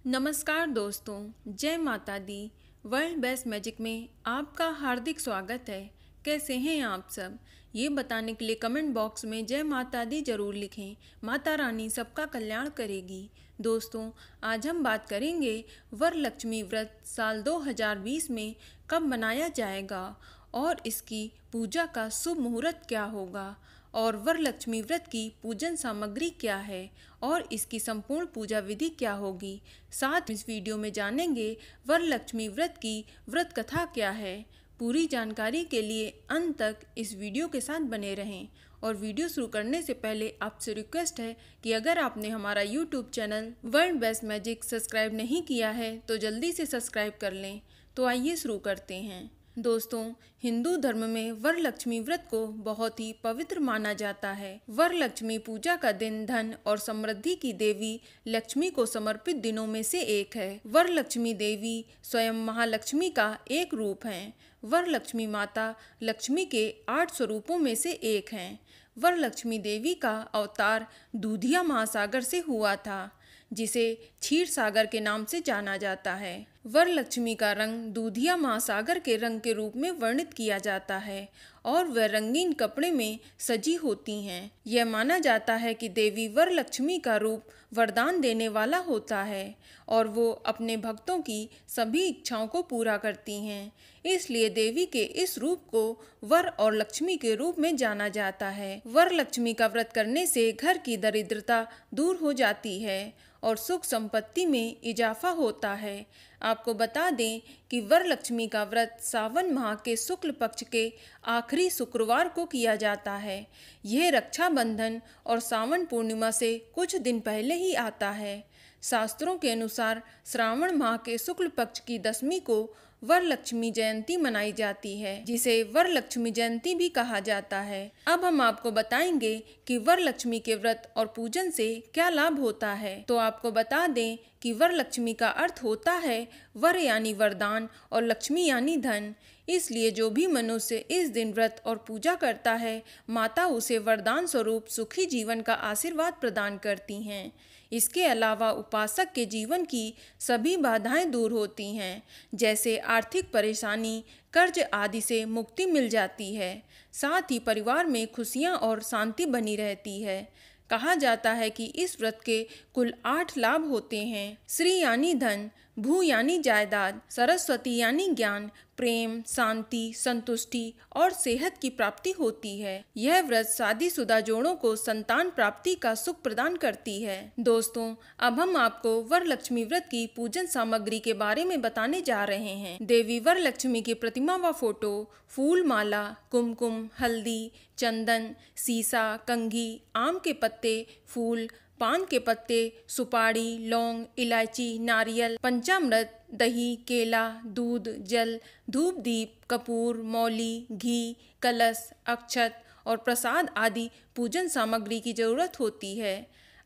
नमस्कार दोस्तों, जय माता दी। वर्ल्ड बेस्ट मैजिक में आपका हार्दिक स्वागत है। कैसे हैं आप सब? ये बताने के लिए कमेंट बॉक्स में जय माता दी जरूर लिखें। माता रानी सबका कल्याण करेगी। दोस्तों, आज हम बात करेंगे वरलक्ष्मी व्रत साल 2020 में कब मनाया जाएगा और इसकी पूजा का शुभ मुहूर्त क्या होगा और वरलक्ष्मी व्रत की पूजन सामग्री क्या है और इसकी संपूर्ण पूजा विधि क्या होगी। साथ इस वीडियो में जानेंगे वरलक्ष्मी व्रत की व्रत कथा क्या है। पूरी जानकारी के लिए अंत तक इस वीडियो के साथ बने रहें। और वीडियो शुरू करने से पहले आपसे रिक्वेस्ट है कि अगर आपने हमारा YouTube channel world best magic subscribe नहीं किया है तो जल्दी से सब्सक्राइब कर लें। तो आइए शुरू करते हैं। दोस्तों, हिंदू धर्म में वरलक्ष्मी व्रत को बहुत ही पवित्र माना जाता है। वरलक्ष्मी पूजा का दिन धन और समृद्धि की देवी लक्ष्मी को समर्पित दिनों में से एक है। वरलक्ष्मी देवी स्वयं महालक्ष्मी का एक रूप हैं। वरलक्ष्मी माता लक्ष्मी के 8 स्वरूपों में से एक हैं। वरलक्ष्मी देवी का अवतार दूधिया महासागर से हुआ था, जिसे क्षीर सागर के नाम से जाना जाता है। वरलक्ष्मी का रंग दूधिया महासागर के रंग के रूप में वर्णित किया जाता है और वह रंगीन कपड़े में सजी होती हैं। यह माना जाता है कि देवी वरलक्ष्मी का रूप वरदान देने वाला होता है और वो अपने भक्तों की सभी इच्छाओं को पूरा करती हैं। इसलिए देवी के इस रूप को वर और लक्ष्मी के रूप में जाना जाता है। वरलक्ष्मी का व्रत करने से घर की दरिद्रता दूर हो जाती है और सुख संपत्ति में इजाफा होता है। आपको बता दें कि वरलक्ष्मी का व्रत सावन माह के शुक्ल पक्ष के आखिरी शुक्रवार को किया जाता है। यह रक्षाबंधन और सावन पूर्णिमा से कुछ दिन पहले ही आता है। शास्त्रों के अनुसार श्रावण माह के शुक्ल पक्ष की दशमी को वरलक्ष्मी जयंती मनाई जाती है, जिसे वरलक्ष्मी जयंती भी कहा जाता है। अब हम आपको बताएंगे कि वरलक्ष्मी के व्रत और पूजन से क्या लाभ होता है। तो आपको बता दें कि वरलक्ष्मी का अर्थ होता है वर यानी वरदान और लक्ष्मी यानी धन। इसलिए जो भी मनुष्य इस दिन व्रत और पूजा करता है, माता उसे वरदान स्वरूप सुखी जीवन का आशीर्वाद प्रदान करती हैं। इसके अलावा उपासक के जीवन की सभी बाधाएं दूर होती हैं, जैसे आर्थिक परेशानी, कर्ज आदि से मुक्ति मिल जाती है। साथ ही परिवार में खुशियां और शांति बनी रहती है। कहा जाता है कि इस व्रत के कुल 8 लाभ होते हैं। श्री यानी धन, भू यानी जायदाद, सरस्वती यानी ज्ञान, प्रेम, शांति, संतुष्टि और सेहत की प्राप्ति होती है। यह व्रत शादीशुदा जोड़ों को संतान प्राप्ति का सुख प्रदान करती है। दोस्तों, अब हम आपको वरलक्ष्मी व्रत की पूजन सामग्री के बारे में बताने जा रहे हैं। देवी वरलक्ष्मी की प्रतिमा व फोटो, फूल माला, कुमकुम, हल्दी, चंदन, सीसा, कंघी, आम के पत्ते, फूल, पान के पत्ते, सुपारी, लौंग, इलायची, नारियल, पंचामृत, दही, केला, दूध, जल, धूप दीप, कपूर, मौली, घी, कलश, अक्षत और प्रसाद आदि पूजन सामग्री की जरूरत होती है।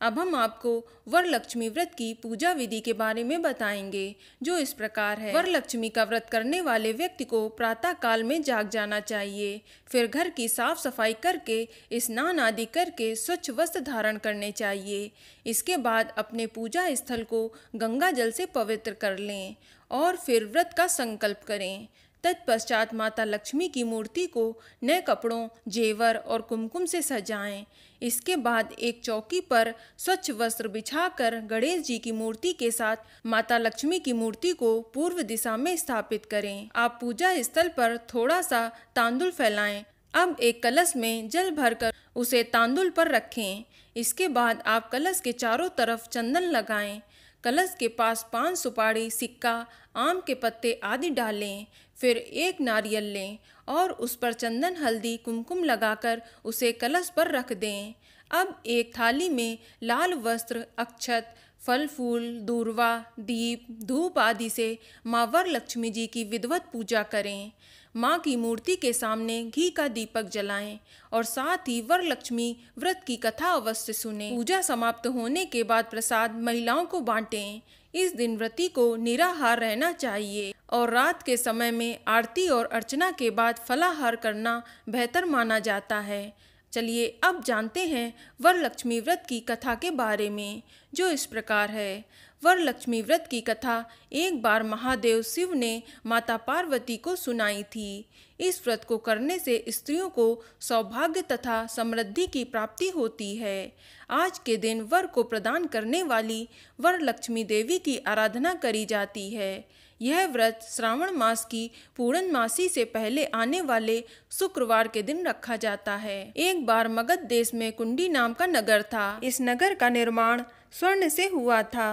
अब हम आपको वरलक्ष्मी व्रत की पूजा विधि के बारे में बताएंगे, जो इस प्रकार है। वरलक्ष्मी का व्रत करने वाले व्यक्ति को प्रातः काल में जाग जाना चाहिए। फिर घर की साफ सफाई करके स्नान आदि करके स्वच्छ वस्त्र धारण करने चाहिए। इसके बाद अपने पूजा स्थल को गंगा जल से पवित्र कर लें और फिर व्रत का संकल्प करें। तत्पश्चात माता लक्ष्मी की मूर्ति को नए कपड़ों, जेवर और कुमकुम से सजाएं। इसके बाद एक चौकी पर स्वच्छ वस्त्र बिछाकर गणेश जी की मूर्ति के साथ माता लक्ष्मी की मूर्ति को पूर्व दिशा में स्थापित करें। आप पूजा स्थल पर थोड़ा सा तांदुल फैलाएं। अब एक कलश में जल भरकर उसे तांदुल पर रखें। इसके बाद आप कलश के चारों तरफ चंदन लगाएं। कलश के पास 5 सुपारी, सिक्का, आम के पत्ते आदि डालें। फिर एक नारियल लें और उस पर चंदन, हल्दी, कुमकुम लगाकर उसे कलश पर रख दें। अब एक थाली में लाल वस्त्र, अक्षत, फल फूल, दूर्वा, दीप, धूप आदि से माँ वरलक्ष्मी जी की विधिवत पूजा करें। माँ की मूर्ति के सामने घी का दीपक जलाएं और साथ ही वरलक्ष्मी व्रत की कथा अवश्य सुनें। पूजा समाप्त होने के बाद प्रसाद महिलाओं को बांटें। इस दिन व्रती को निराहार रहना चाहिए और रात के समय में आरती और अर्चना के बाद फलाहार करना बेहतर माना जाता है। चलिए अब जानते हैं वरलक्ष्मी व्रत की कथा के बारे में, जो इस प्रकार है। वरलक्ष्मी व्रत की कथा एक बार महादेव शिव ने माता पार्वती को सुनाई थी। इस व्रत को करने से स्त्रियों को सौभाग्य तथा समृद्धि की प्राप्ति होती है। आज के दिन वर को प्रदान करने वाली वरलक्ष्मी देवी की आराधना करी जाती है। यह व्रत श्रावण मास की पूर्णमासी से पहले आने वाले शुक्रवार के दिन रखा जाता है। एक बार मगध देश में कुंडी नाम का नगर था। इस नगर का निर्माण स्वर्ण से हुआ था।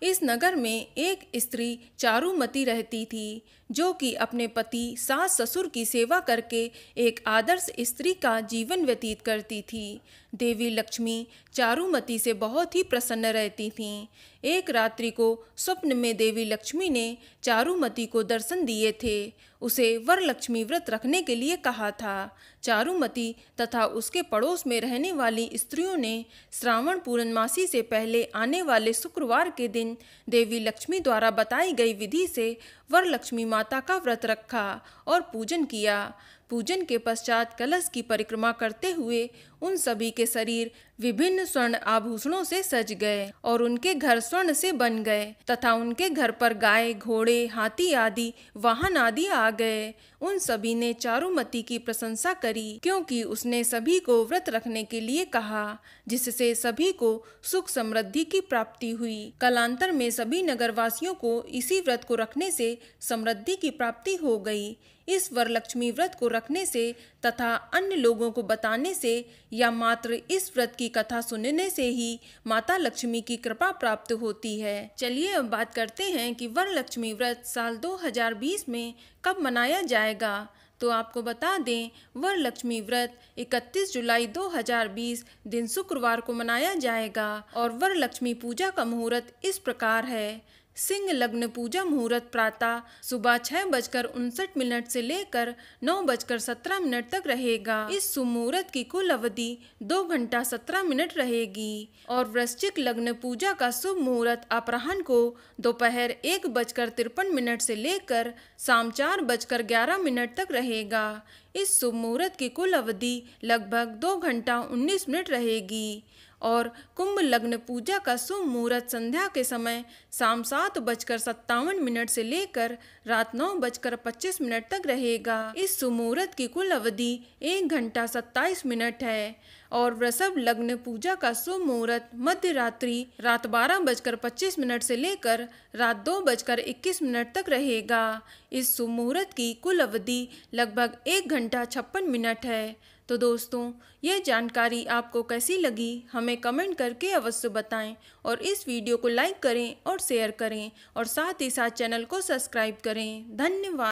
इस नगर में एक स्त्री चारुमती रहती थी, जो कि अपने पति सास ससुर की सेवा करके एक आदर्श स्त्री का जीवन व्यतीत करती थी। देवी लक्ष्मी चारुमती से बहुत ही प्रसन्न रहती थीं। एक रात्रि को स्वप्न में देवी लक्ष्मी ने चारुमती को दर्शन दिए थे। उसे वरलक्ष्मी व्रत रखने के लिए कहा था। चारुमती तथा उसके पड़ोस में रहने वाली स्त्रियों ने श्रावण पूर्णमासी से पहले आने वाले शुक्रवार के दिन देवी लक्ष्मी द्वारा बताई गई विधि से वरलक्ष्मी माता का व्रत रखा और पूजन किया। पूजन के पश्चात कलश की परिक्रमा करते हुए उन सभी के शरीर विभिन्न स्वर्ण आभूषणों से सज गए और उनके घर स्वर्ण से बन गए तथा उनके घर पर गाय, घोड़े, हाथी आदि वाहन आदि आ गए। उन सभी ने चारुमती की प्रशंसा करी, क्योंकि उसने सभी को व्रत रखने के लिए कहा, जिससे सभी को सुख समृद्धि की प्राप्ति हुई। कालांतर में सभी नगरवासियों को इसी व्रत को रखने से समृद्धि की प्राप्ति हो गई। इस वरलक्ष्मी व्रत को रखने से तथा अन्य लोगों को बताने से या मात्र इस व्रत की कथा सुनने से ही माता लक्ष्मी की कृपा प्राप्त होती है। चलिए अब बात करते हैं कि वरलक्ष्मी व्रत साल 2020 में कब मनाया जाएगा। तो आपको बता दें, वरलक्ष्मी व्रत 31 जुलाई 2020 दिन शुक्रवार को मनाया जाएगा और वरलक्ष्मी पूजा का मुहूर्त इस प्रकार है। सिंह लग्न पूजा मुहूर्त प्रातः सुबह 6:59 से लेकर 9:17 तक रहेगा। इस शुभ मुहूर्त की कुल अवधि 2 घंटा 17 मिनट रहेगी और वृश्चिक लग्न पूजा का शुभ मुहूर्त अपराह्न को दोपहर 1:53 से लेकर शाम 4:11 तक रहेगा। इस शुभ मुहूर्त की कुल अवधि लगभग 2 घंटा 19 मिनट रहेगी और कुंभ लग्न पूजा का शुभ मुहूर्त संध्या के समय शाम 7:57 से लेकर रात 9:25 तक रहेगा। इस शुभ मुहूर्त की कुल अवधि 1 घंटा 27 मिनट है और वृषभ लग्न पूजा का शुभ मुहूर्त मध्य रात्रि रात 12:25 से लेकर रात 2:21 तक रहेगा। इस शुभ मुहूर्त की कुल अवधि लगभग 1 घंटा 56 मिनट है। तो दोस्तों, यह जानकारी आपको कैसी लगी हमें कमेंट करके अवश्य बताएं और इस वीडियो को लाइक करें और शेयर करें और साथ ही साथ चैनल को सब्सक्राइब करें। धन्यवाद।